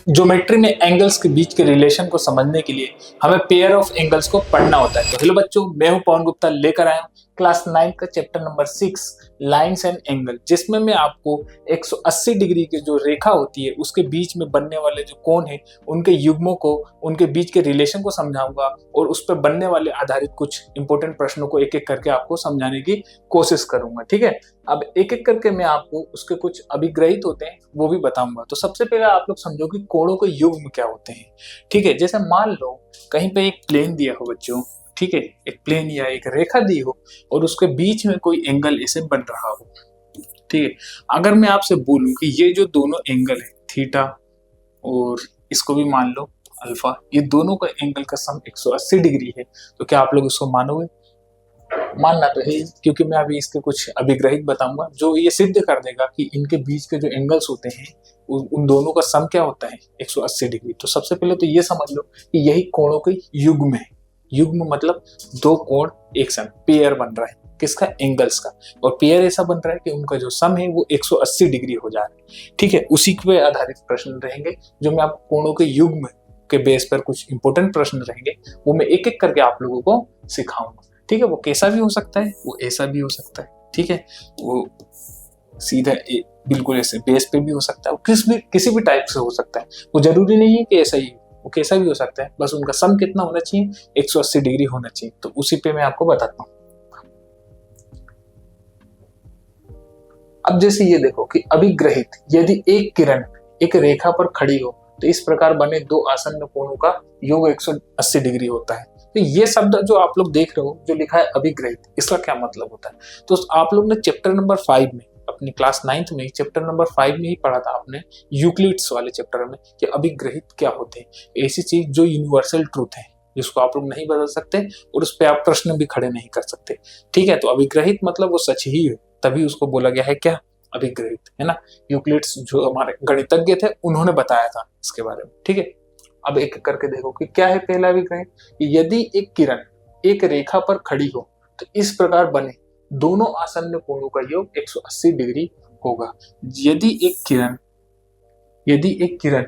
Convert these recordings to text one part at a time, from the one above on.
Geometry में angles के बीच के रिलेशन को समझने के लिए हमें पेयर ऑफ एंगल्स को पढ़ना होता है। तो हेलो बच्चों, मैं हूं पवन गुप्ता, लेकर आया हूं क्लास 9 का chapter number 6 lines and angle, जिसमें मैं आपको 180 डिग्री की जो रेखा होती है उसके बीच में बनने वाले जो कोण है उनके युग्मों को, उनके बीच के रिलेशन को समझाऊंगा और उस पर बनने वाले आधारित कुछ इंपॉर्टेंट प्रश्नों को एक एक करके आपको समझाने की कोशिश करूंगा। ठीक है, अब एक एक करके मैं आपको उसके कुछ अभिग्रहित होते हैं वो भी बताऊंगा। तो सबसे पहले आप लोग समझो कि कोणों के युग्म क्या होते हैं। ठीक है, जैसे मान लो कहीं पे एक प्लेन दिया हो बच्चों, ठीक है, एक प्लेन या एक रेखा दी हो और उसके बीच में कोई एंगल ऐसे बन रहा हो। ठीक है, अगर मैं आपसे बोलूं कि ये जो दोनों एंगल है थीटा और इसको भी मान लो अल्फा, ये दोनों का एंगल का सम 180 डिग्री है, तो क्या आप लोग इसको मानोगे? मानना तो है, क्योंकि मैं अभी इसके कुछ अभिग्रहित बताऊंगा जो ये सिद्ध कर देगा कि इनके बीच के जो एंगल्स होते हैं उन दोनों का सम क्या होता है, 180 डिग्री। तो सबसे पहले तो ये समझ लो कि यही कोणों के युग्म है। युग्म मतलब दो कोण एक साथ पेयर बन रहा है, किसका? एंगल्स का। और पेयर ऐसा बन रहा है कि उनका जो सम है वो 180 डिग्री हो जा रहा है। ठीक है, उसी पे आधारित प्रश्न रहेंगे जो मैं आपको कोणों के युग्म के बेस पर कुछ इंपॉर्टेंट प्रश्न रहेंगे वो मैं एक एक करके आप लोगों को सिखाऊंगा। ठीक है, वो कैसा भी हो सकता है, वो ऐसा भी हो सकता है। ठीक है, वो सीधा बिल्कुल ऐसे बेस पे भी हो सकता है, वो किसी भी टाइप से हो सकता है। वो जरूरी नहीं है कि ऐसा ही, वो कैसा भी हो सकता है, बस उनका सम कितना होना चाहिए, 180 डिग्री होना चाहिए। तो उसी पे मैं आपको बताता हूँ। अब जैसे ये देखो कि अभिग्रहित, यदि एक किरण एक रेखा पर खड़ी हो तो इस प्रकार बने दो आसन्न कोणों का योग 180 डिग्री होता है। तो ये शब्द जो आप लोग देख रहे हो जो लिखा है अभिग्रहित, इसका क्या मतलब होता है? तो आप लोग ने चैप्टर नंबर 5 में, अपनी क्लास 9th में चैप्टर नंबर 5 में ही पढ़ा था आपने, यूक्लिड्स वाले चैप्टर में, कि अभिग्रहित क्या होते हैं। ऐसी चीज जो यूनिवर्सल ट्रूथ है जिसको आप लोग नहीं बदल सकते और उस पर आप प्रश्न भी खड़े नहीं कर सकते। ठीक है, तो अभिग्रहित मतलब वो सच ही है, तभी उसको बोला गया है क्या? अभिग्रहित, है ना। यूक्लिड्स जो हमारे गणितज्ञ थे उन्होंने बताया था इसके बारे में। ठीक है, अब एक करके देखो कि क्या है पहला अभिग्रहित। यदि एक किरण एक रेखा पर खड़ी हो तो इस प्रकार बने दोनों आसन्न कोणों का योग 180 डिग्री होगा। यदि एक किरण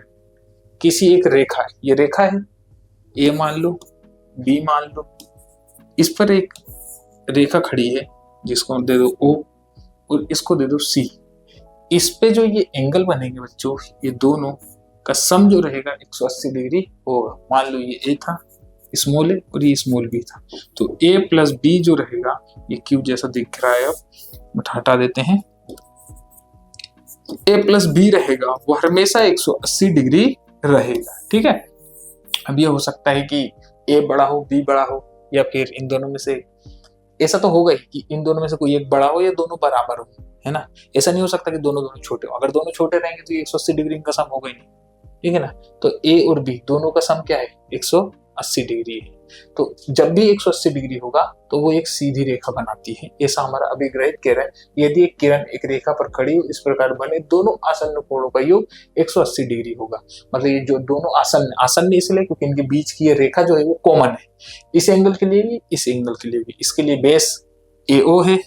किसी एक रेखा, ये रेखा है ए मान लो, बी मान लो, इस पर एक रेखा खड़ी है जिसको दे दो ओ और इसको दे दो सी। इस पे जो ये एंगल बनेंगे बच्चों, ये दोनों का सम जो रहेगा 180 डिग्री होगा। मान लो ये ए था, स्मॉल ए, और ये स्मॉल बी था, तो ए प्लस बी जो रहेगा, ये क्यूब जैसा दिख रहा है, अब हटा देते हैं, ए प्लस बी रहेगा वो हमेशा 180 डिग्री रहेगा। ठीक है, अब ये हो सकता है कि ए बड़ा हो, बी बड़ा हो, या फिर इन दोनों में से, ऐसा तो होगा ही कि इन दोनों में से कोई एक बड़ा हो या दोनों बराबर हो, है ना। ऐसा नहीं हो सकता कि दोनों छोटे हो। अगर दोनों छोटे रहेंगे तो ये 180 डिग्री का सम होगा ही नहीं। ठीक है ना, तो ए और बी दोनों का सम क्या है, 180 डिग्री है। तो जब भी 180 डिग्री होगा तो वो एक सीधी रेखा बनाती है, ऐसा हमारा अभिग्रहित कह रहा है। यदि एक किरण एक रेखा पर खड़ी हो इस प्रकार बने दोनों आसन्न कोणों का योग 180 डिग्री होगा। मतलब ये जो दोनों आसन्न इसलिए क्योंकि इनके बीच की ये रेखा जो है वो कॉमन है, इस एंगल के लिए भी, इस एंगल के लिए भी। इसके लिए बेस AO है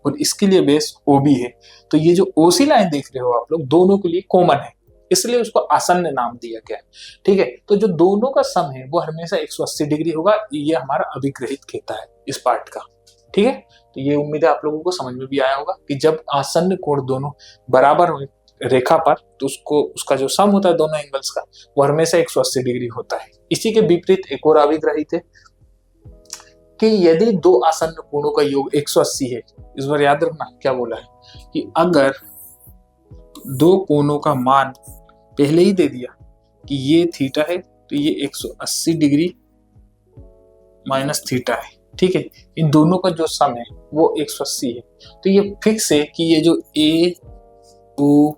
और इसके लिए बेस OB है। तो ये जो OC लाइन देख रहे हो आप लोग, दोनों के लिए कॉमन है, इसलिए उसको आसन्न नाम दिया गया। ठीक है, तो जो दोनों का सम है वो हमेशा 180 डिग्री होगा, ये हमारा अभिग्रहित कहता है इस पार्ट का। ठीक है, तो ये उम्मीद है आप लोगों को समझ में भी आया होगा कि जब आसन्न कोण दोनों बराबर हो रेखा पर तो उसका जो सम होता है दोनों एंगल्स का वो हमेशा 180 डिग्री होता है। इसी के विपरीत एक और अभिग्रहित है कि यदि दो आसन्न कोणों का योग 180 है, इस बार याद रखना क्या बोला है कि अगर दो कोणों का मान पहले ही दे दिया कि ये थीटा है तो ये 180 डिग्री माइनस थीटा है। ठीक है, इन दोनों का जो सम है वो 180 है, तो ये फिक्स है कि ये जो ए ओ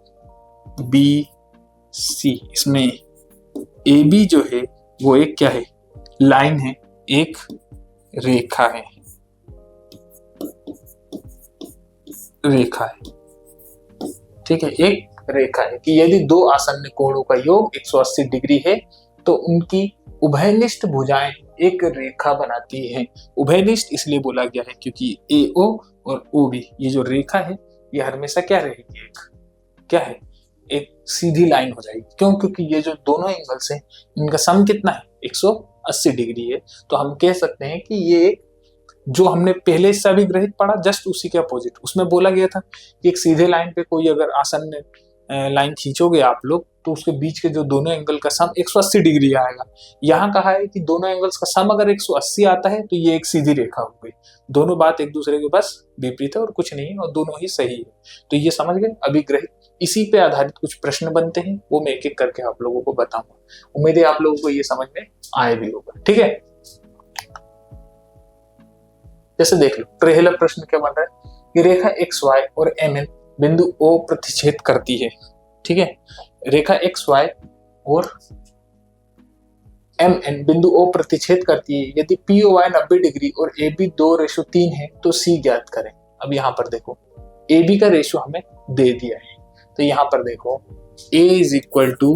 बी सी, इसमें ए बी जो है वो एक क्या है, लाइन है, एक रेखा है, रेखा है। ठीक है, एक रेखा है कि यदि दो आसन्न कोणों का योग 180 डिग्री है तो उनकी उभयनिष्ठ भुजाएं एक रेखा बनाती हैं। उभयनिष्ठ इसलिए बोला गया है क्योंकि AO और OB ये जो रेखा है ये हमेशा क्या रहेगी, एक क्या है, एक सीधी लाइन हो जाएगी। क्यों? क्योंकि ये जो दोनों एंगल्स हैं इनका सम कितना है, 180 डिग्री है। तो हम कह सकते हैं कि ये जो हमने पहले सविग्रहित पढ़ा जस्ट उसी के अपोजिट, उसमें बोला गया था कि एक सीधे लाइन पे कोई अगर आसन्न लाइन खींचोगे आप लोग तो उसके बीच के जो दोनों एंगल का सम 180 डिग्री आएगा। यहाँ कहा है कि दोनों एंगल्स का सम अगर 180 आता है तो ये एक सीधी रेखा हो गई। दोनों बात एक दूसरे के बस विपरीत है और कुछ नहीं है, और दोनों ही सही है। तो ये समझ गए अभिग्रहित। इसी पे आधारित कुछ प्रश्न बनते हैं, वो मैं एक एक करके आप लोगों को बताऊंगा। उम्मीद है आप लोगों को ये समझ में आए भी होगा। ठीक है, जैसे देख लो पहला प्रश्न क्या बन रहा है कि रेखा एक्स वाई और एम एन बिंदु ओ प्रतिच्छेद करती है। ठीक है, रेखा एक्स वाई और एम एन बिंदु ओ प्रतिच्छेद करती है। यदि पी ओ वाई 90 डिग्री और ए बी 2:3 है तो सी ज्ञात करें। अब यहाँ पर देखो ए बी का रेशियो हमें दे दिया है, तो यहाँ पर देखो a is equal to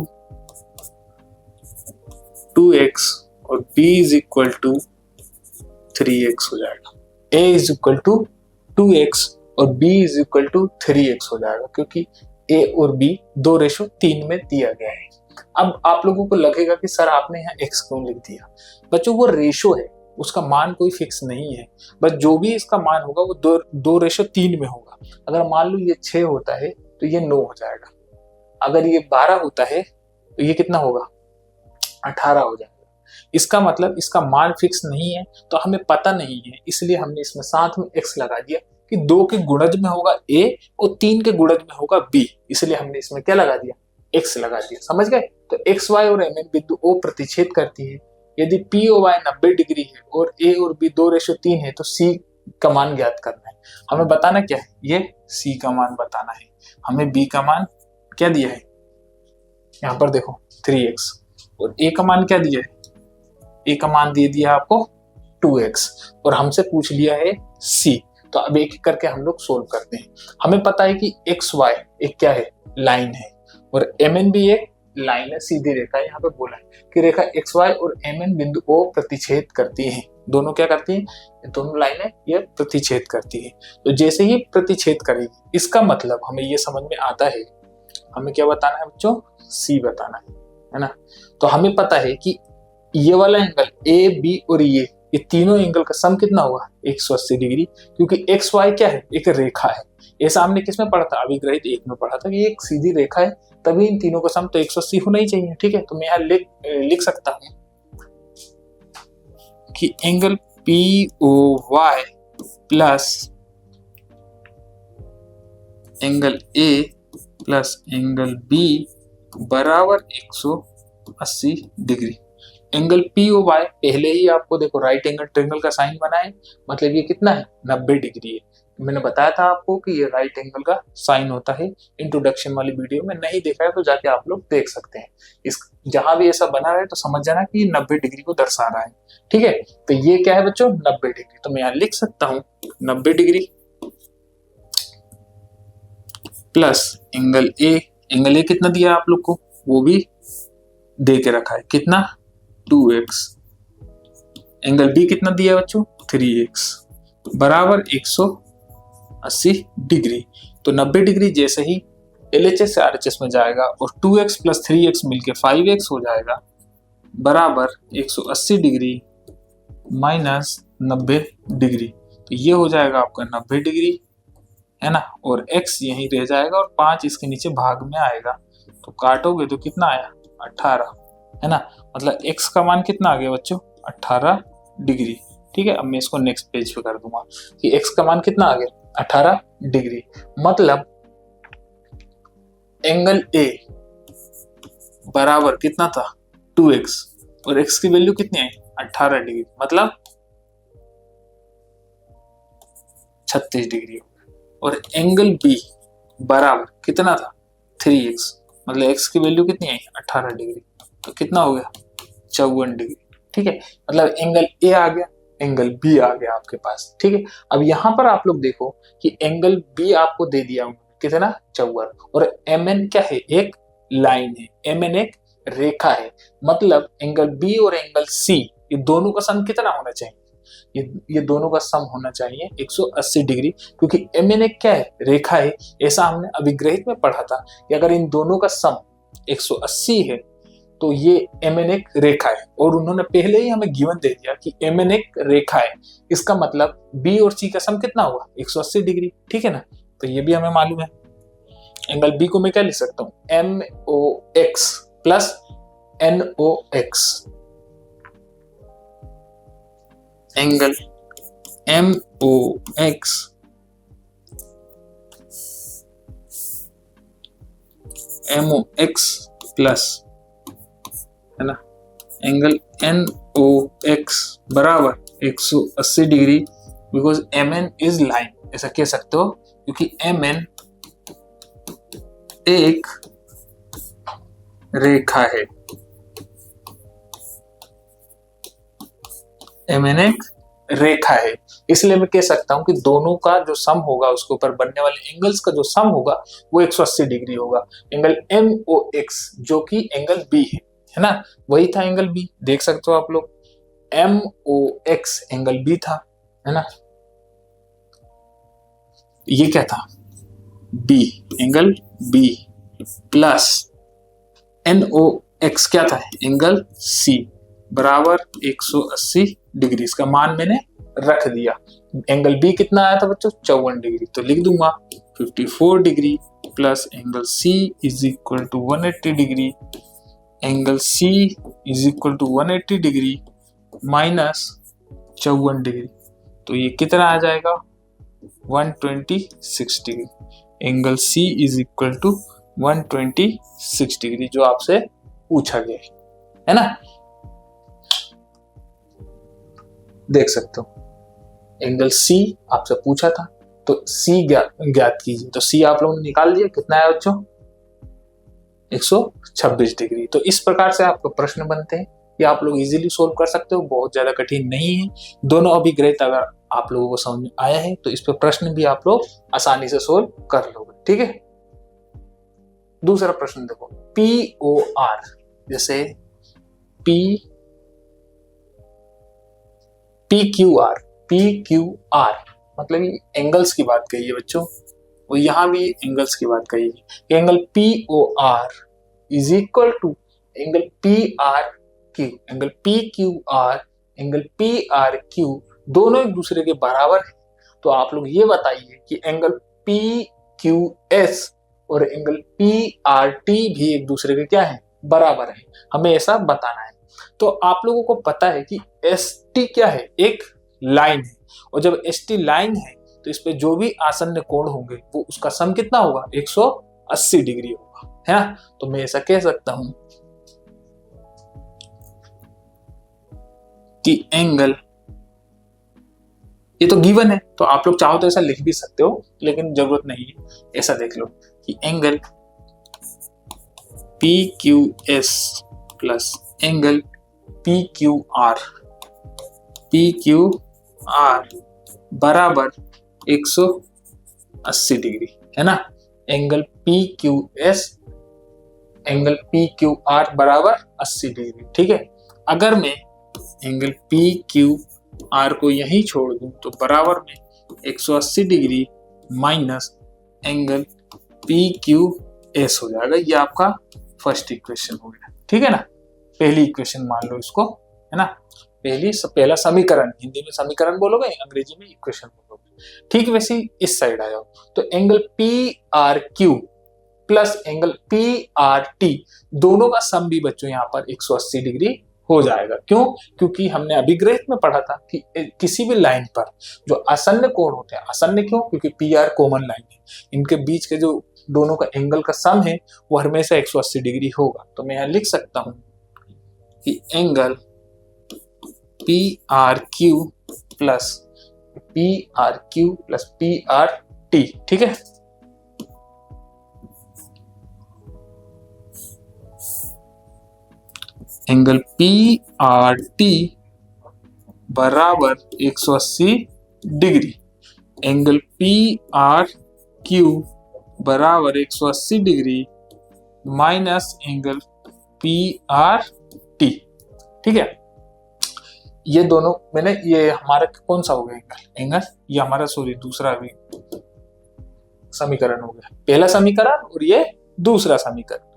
2x और b is equal to 3x हो जाएगा। a is equal to 2x और b is equal to 3x हो जाएगा, क्योंकि a और b 2:3 में दिया गया है। अब आप लोगों को लगेगा कि सर आपने यहाँ x क्यों लिख दिया। बच्चों वो रेशो है, उसका मान कोई फिक्स नहीं है, बस जो भी इसका मान होगा वो 2:3 में होगा। अगर मान लो ये 6 होता है तो ये 9 हो जाएगा, अगर ये 12 होता है तो ये कितना होगा, 18 हो जाएगा। इसका मतलब इसका मान फिक्स नहीं है, तो हमें पता नहीं है, इसलिए हमने इसमें साथ में x लगा दिया कि 2 के गुणज में होगा a और 3 के गुणज में होगा b, इसलिए हमने इसमें क्या लगा दिया, x लगा दिया। समझ गए? तो एक्स वाई और एम एन बिंदु O प्रतिच्छेद करती है। यदि पी ओ वाई 90 डिग्री है और a और b 2:3 है तो c का मान ज्ञात करना है। हमें बताना क्या है, ये c का मान बताना है। हमें b का मान क्या दिया है, यहाँ पर देखो 3x, और a का मान क्या दिया है, a का मान दे दिया आपको 2x, और हमसे पूछ लिया है c। तो अब एक एक करके हम लोग सोल्व करते हैं। हमें पता है कि एक्स वाई एक क्या है, लाइन है, और एम एन भी एक लाइन है, सीधी रेखा है। यहाँ पे बोला है कि रेखा एक्स वाई और एम एन बिंदु O प्रतिच्छेद करती है। दोनों क्या करती हैं, दोनों लाइनें ये प्रतिच्छेद करती है। तो जैसे ही प्रतिच्छेद करेगी, इसका मतलब हमें ये समझ में आता है, हमें क्या बताना है बच्चों, सी बताना है ना। तो हमें पता है कि ये वाला एंगल ए बी और ये तीनों एंगल का सम कितना होगा, 180 डिग्री, क्योंकि एक्स वाई क्या है, एक रेखा है। ऐसा हमने किस में पढ़ा था, अभिग्रहित 1 में पढ़ा था कि एक सीधी रेखा है, तभी इन तीनों का सम तो 180 होना ही चाहिए। ठीक है, तो मैं यहाँ लिख सकता हूं कि angle P O Y plus angle A plus angle B बराबर 180 degree. Angle P O Y पहले ही आपको देखो राइट एंगल ट्रायंगल का साइन बना है, मतलब ये कितना है, 90 डिग्री है। मैंने बताया था आपको कि ये राइट एंगल का साइन होता है, इंट्रोडक्शन वाली वीडियो में नहीं देखा है तो जाके आप लोग देख सकते हैं। इस जहां भी ऐसा बना है तो समझ जाना कि 90 डिग्री को दर्शा रहा है। ठीक है, तो ये क्या है बच्चों, 90 डिग्री। तो मैं यहाँ लिख सकता हूँ 90 डिग्री प्लस एंगल ए कितना दिया आप लोग को, वो भी दे के रखा है, कितना, 2x। एंगल बी कितना दिया बच्चों, 3x बराबर 180 डिग्री। तो 90 डिग्री जैसे ही LHS से RHS में जाएगा और 2x प्लस 3x मिलके 5x हो जाएगा बराबर 180 डिग्री माइनस 90 डिग्री। तो ये हो जाएगा आपका 90 डिग्री, है ना, और x यहीं रह जाएगा और 5 इसके नीचे भाग में आएगा, तो काटोगे तो कितना आया, 18, है ना। मतलब x का मान कितना आ गया बच्चों, 18 डिग्री। ठीक है, अब मैं इसको नेक्स्ट पेज पे कर दूंगा कि x का मान कितना आ गया, 18 डिग्री। मतलब एंगल A बराबर कितना था, 2x, और x की वैल्यू कितनी आई, 18 डिग्री, मतलब 36 डिग्री। और एंगल B बराबर कितना था, 3x, मतलब x की वैल्यू कितनी आई, 18 डिग्री, तो कितना हो गया, 54 डिग्री। ठीक है, मतलब एंगल A आ गया, एंगल B आ गया आपके पास। ठीक है, अब यहां पर आप लोग देखो कि एंगल B आपको दे दिया कितना, 54, और MN क्या है, एक लाइन है, MN एक रेखा है। मतलब एंगल B और एंगल C ये दोनों का सम कितना होना चाहिए, ये दोनों का सम होना चाहिए 180 डिग्री, क्योंकि एम एन एक क्या है, रेखा है। ऐसा हमने अभिग्रहित में पढ़ा था कि अगर इन दोनों का सम 180 है तो ये एम एन एक रेखा है, और उन्होंने पहले ही हमें गिवन दे दिया कि एम एन एक रेखा है। इसका मतलब बी और सी का सम कितना होगा, 180 डिग्री, ठीक है ना। तो ये भी हमें मालूम है। एंगल बी को मैं क्या लिख सकता हूं, M O X plus N O X. Angle M O X M O X plus, है ना, एंगल एन ओ एक्स बराबर 180 degree, because M N is line, ऐसा कह सकते हो, क्योंकि एम एन एक रेखा है। एम एन एक रेखा है, इसलिए मैं कह सकता हूं कि दोनों का जो सम होगा, उसके ऊपर बनने वाले एंगल्स का जो सम होगा वो 180 डिग्री होगा। एंगल एम ओ एक्स जो कि एंगल बी है ना, वही था एंगल बी, देख सकते हो आप लोग, M O X angle B था, है ना। ये क्या था, B, angle B plus N O X क्या था, एंगल सी बराबर 180 डिग्री। इसका मान मैंने रख दिया। एंगल बी कितना आया था बच्चों, 54 डिग्री, तो लिख दूंगा 54 degree plus angle C is equal to 180 degree, angle C is equal to 180 degree minus 54 degree, तो ये कितना आ जाएगा, 126 degree. Angle C is equal to 126 degree, जो आपसे पूछा गया है ना, देख सकते हो। एंगल सी आपसे पूछा था, तो सी ज्ञात कीजिए, तो सी आप लोगों ने निकाल दिया, कितना है बच्चों, 126 डिग्री। तो इस प्रकार से आपको प्रश्न बनते हैं, ये आप लोग इजीली सोल्व कर सकते हो, बहुत ज्यादा कठिन नहीं है। दोनों अभिग्रहित अगर आप लोगों को समझ में आया है तो इस पे प्रश्न भी आप लोग आसानी से सोल्व कर लोगे, ठीक है। दूसरा प्रश्न देखो, पी ओ आर, जैसे पी क्यू आर मतलब एंगल्स की बात कही है बच्चों, वो यहां भी एंगल्स की बात कही है। Angle P O R is equal to angle P R Q, angle P Q R, angle P R Q दोनों एक दूसरे के बराबर है। तो आप लोग ये बताइए कि एंगल पी क्यू एस और एंगल पी आर टी भी एक दूसरे के क्या है, बराबर है, हमें ऐसा बताना है। तो आप लोगों को पता है कि एस टी क्या है, एक लाइन है, और जब एस टी लाइन है तो इस पे जो भी आसन्न कोण होंगे वो उसका सम कितना होगा, 180 डिग्री होगा, है ना। तो मैं ऐसा कह सकता हूं कि एंगल, ये तो गिवन है तो आप लोग चाहो तो ऐसा लिख भी सकते हो, लेकिन जरूरत नहीं है, ऐसा देख लो कि angle P Q S plus angle P Q are बराबर 180 डिग्री, है ना। Angle P Q S angle P Q are बराबर 80 डिग्री, ठीक है। अगर मैं एंगल पी क्यू आर को यहीं छोड़ दूं तो बराबर में 180 degree minus angle P Q S हो जाएगा। ये आपका फर्स्ट इक्वेशन हो गया, ठीक है ना, पहली इक्वेशन मान लो इसको, है ना, पहला समीकरण, हिंदी में समीकरण बोलोगे, अंग्रेजी में इक्वेशन बोलोगे, ठीक। वैसे इस साइड आ जाओ, तो angle P R Q plus angle P R T दोनों का सम भी बच्चों यहाँ पर 180 डिग्री हो जाएगा। क्यों, क्योंकि हमने अभिग्रहित में पढ़ा था कि किसी भी लाइन पर जो आसन्न कोण होते हैं, आसन्न क्यों, क्योंकि पी आर कॉमन लाइन है, इनके बीच के जो दोनों का एंगल का सम है वो हमेशा 180 डिग्री होगा। तो मैं यहाँ लिख सकता हूं कि angle P R Q plus P R T, ठीक है। एंगल पी आर टी बराबर 180 degree, angle P R Q बराबर 180 degree minus angle P R T, ठीक है। ये दोनों मैंने, ये हमारा कौन सा हो गया एंगल, ये हमारा सॉरी दूसरा भी समीकरण हो गया, पहला समीकरण और ये दूसरा समीकरण।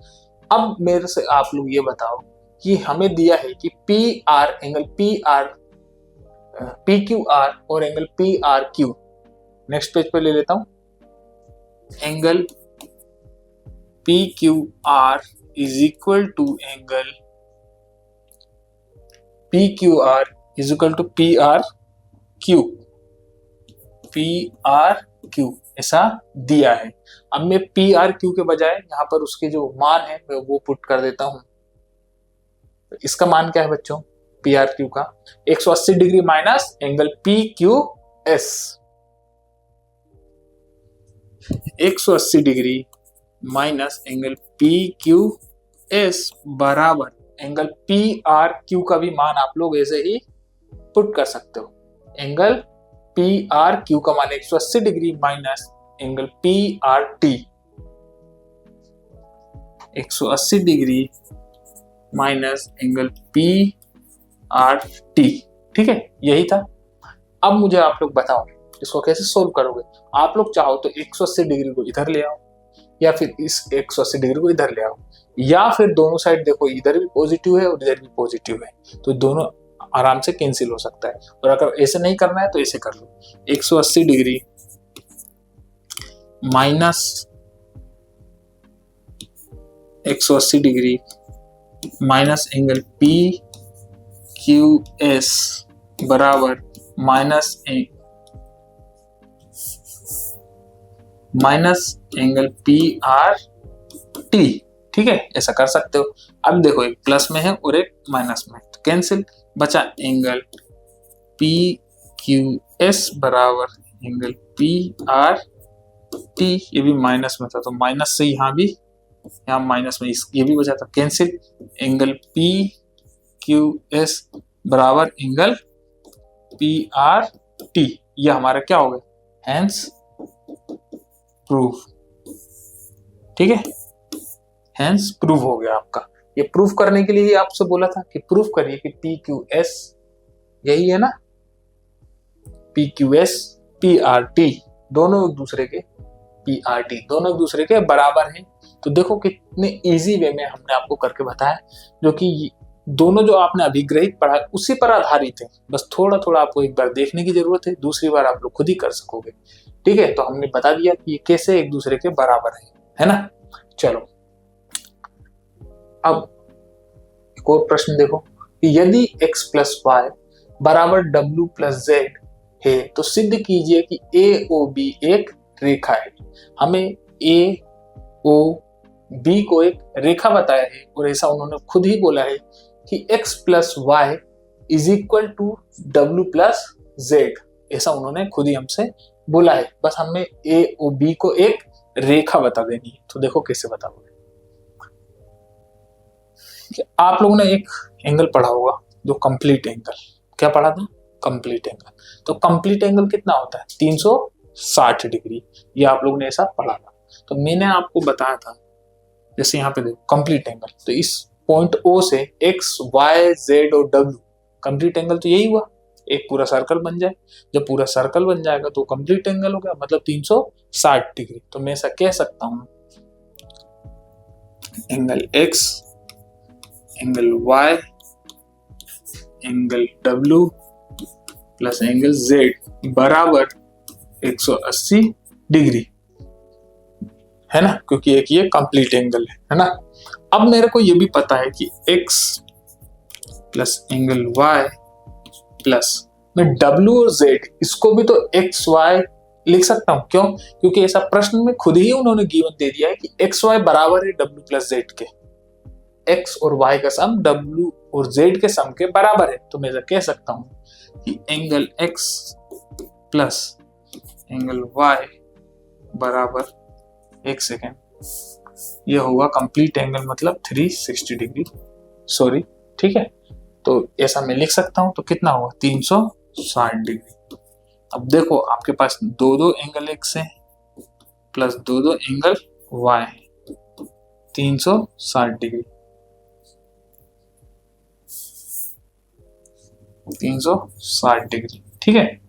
अब मेरे से आप लोग ये बताओ कि हमें दिया है कि P R angle P Q R और angle P R Q. Next page पे ले लेता हूं, angle P Q R is equal to angle P Q R is equal to P R Q ऐसा दिया है। अब मैं पी आर क्यू के बजाय यहाँ पर उसके जो मान है मैं वो पुट कर देता हूं। तो इसका मान क्या है बच्चों, पी आर क्यू का 180 degree minus angle P Q S, 180 degree minus angle P Q S बराबर एंगल पी आर क्यू का भी मान आप लोग ऐसे ही पुट कर सकते हो। एंगल पी आर क्यू का मान 180 degree minus angle P R T, 180 degree minus angle P R T. ठीक है, यही था। अब मुझे आप लोग बताओ इसको कैसे सोल्व करोगे। आप लोग चाहो तो 180 डिग्री को इधर ले आओ, या फिर इस 180 डिग्री को इधर ले आओ, या फिर दोनों साइड देखो इधर भी पॉजिटिव है और इधर भी पॉजिटिव है, तो दोनों आराम से कैंसिल हो सकता है। और अगर ऐसे नहीं करना है तो ऐसे कर लो, 180 degree minus 180 degree minus angle P Q S बराबर minus angle P R T. ठीक है, ऐसा कर सकते हो। अब देखो एक प्लस में है और एक माइनस में, तो कैंसिल, बचा एंगल पी क्यू एस बराबर एंगल पी आर टी। ये भी माइनस में था तो माइनस से यहाँ माइनस में ये भी बचा था, cancel, angle P Q S बराबर एंगल पी आर टी। ये हमारा क्या हो गया, हैंस प्रूफ। ठीक है, हैंस प्रूफ हो गया आपका। ये प्रूफ करने के लिए आपसे बोला था कि प्रूफ करिए कि पी क्यू एस, यही है ना, P Q S P R T दोनों एक दूसरे के, पी आर टी दोनों एक दूसरे के बराबर हैं। तो देखो कितने इजी वे में हमने आपको करके बताया, जो कि दोनों जो आपने अभिग्रहित पढ़ा उसी पर आधारित है। बस थोड़ा थोड़ा आपको एक बार देखने की जरूरत है, दूसरी बार आप लोग खुद ही कर सकोगे। ठीक है, तो हमने बता दिया कि ये कैसे एक दूसरे के बराबर है ना। चलो अब एक और प्रश्न देखो कि यदि x प्लस वाई बराबर w प्लस जेड है तो सिद्ध कीजिए कि ए ओ बी एक रेखा है। हमें ए ओ बी को एक रेखा बताया है और ऐसा उन्होंने खुद ही बोला है कि x plus Y is equal to W plus Z, ऐसा उन्होंने खुद ही हमसे बोला है। बस हमें ए ओ बी को एक रेखा बता देनी है। तो देखो कैसे बताओगे। आप लोगों ने एक एंगल पढ़ा होगा जो कंप्लीट एंगल, क्या पढ़ा था, कंप्लीट एंगल। तो कंप्लीट एंगल कितना होता है, 360 डिग्री। ये आप लोगों ने ऐसा पढ़ा था। तो मैंने आपको बताया था, जैसे यहाँ पे देखो कंप्लीट एंगल, तो इस पॉइंट O से एक्स वाई जेड और डब्ल्यू, कंप्लीट एंगल तो यही हुआ, एक पूरा सर्कल बन जाए। जब पूरा सर्कल बन जाएगा तो कंप्लीट एंगल हो गया, मतलब 360 डिग्री। तो मैं ऐसा कह सकता हूं, angle X, angle Y, angle W plus angle Z बराबर 180 डिग्री, है ना, क्योंकि एक ये कंप्लीट एंगल है ना। अब मेरे को ये भी पता है कि x plus angle y plus मैं w और z, इसको भी तो x y लिख सकता हूं। क्यों, क्योंकि ऐसा प्रश्न में खुद ही उन्होंने गिवन दे दिया है कि x y बराबर है w प्लस z के, x और y का सम w और z के सम के बराबर है। तो मैं कह सकता हूं कि angle x plus angle y बराबर, एक सेकेंड, यह होगा कंप्लीट एंगल मतलब 360 डिग्री, सॉरी। ठीक है, तो ऐसा मैं लिख सकता हूं। तो कितना होगा, 360 डिग्री। अब देखो आपके पास दो दो एंगल x है प्लस दो दो एंगल y है, 360 डिग्री। 360 डिग्री। ठीक है,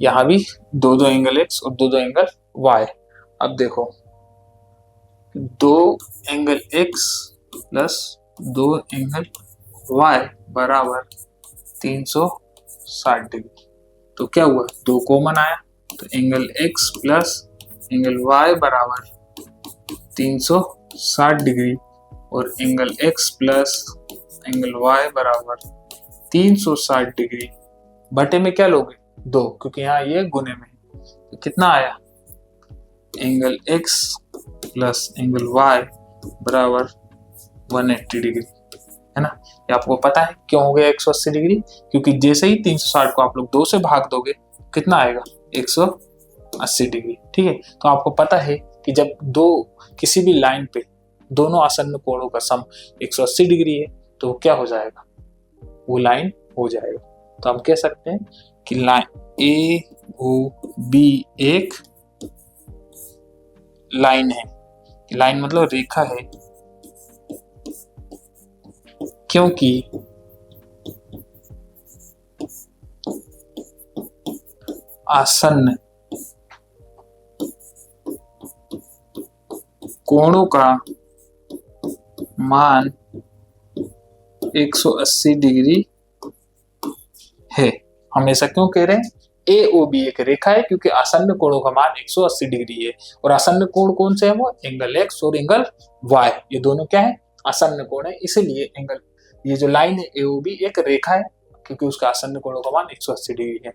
यहां भी दो एंगल एक्स और दो एंगल वाई। अब देखो, दो एंगल एक्स प्लस दो एंगल वाई बराबर 360 डिग्री। तो क्या हुआ, दो कॉमन आया, तो angle x plus angle Y बराबर 360 डिग्री और angle x plus angle Y बराबर 360 डिग्री बटे में क्या लोगे, दो, क्योंकि यहाँ ये गुने में। तो कितना आया, angle x plus angle Y बराबर 180 डिग्री, है ना। ये आपको पता है क्यों हो गया 180 डिग्री, क्योंकि जैसे ही 360 को आप लोग 2 से भाग दोगे कितना आएगा, 180 डिग्री। ठीक है, तो आपको पता है कि जब दो किसी भी लाइन पे दोनों आसन्न कोणों का सम 180 डिग्री है तो वो क्या हो जाएगा, वो लाइन हो जाएगा। तो हम कह सकते हैं कि लाइन ए ओ बी एक लाइन है। लाइन मतलब रेखा है, क्योंकि आसन्न कोणों का मान 180 डिग्री है। हम ऐसा क्यों कह रहे हैं, ए ओ बी एक रेखा है क्योंकि आसन्न कोणों का मान 180 डिग्री है, और आसन्न कोण कौन से है, वो एंगल एक्स और एंगल वाई, ये दोनों क्या है, आसन्न कोण है। इसीलिए एंगल, ये जो लाइन है ए ओ बी एक रेखा है क्योंकि उसका आसन्न कोणों का मान 180 डिग्री है।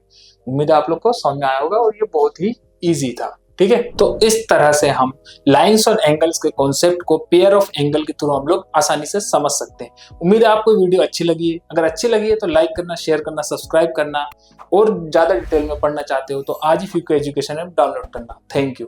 उम्मीद है आप लोग को समझ में आया होगा और ये बहुत ही इजी था। ठीक है, तो इस तरह से हम लाइंस और एंगल्स के कॉन्सेप्ट को पेयर ऑफ एंगल के थ्रू हम लोग आसानी से समझ सकते हैं। उम्मीद है आपको वीडियो अच्छी लगी है। अगर अच्छी लगी है तो लाइक करना, शेयर करना, सब्सक्राइब करना, और ज्यादा डिटेल में पढ़ना चाहते हो तो आज ही फ्रीको एजुकेशन ऐप डाउनलोड करना। Thank you.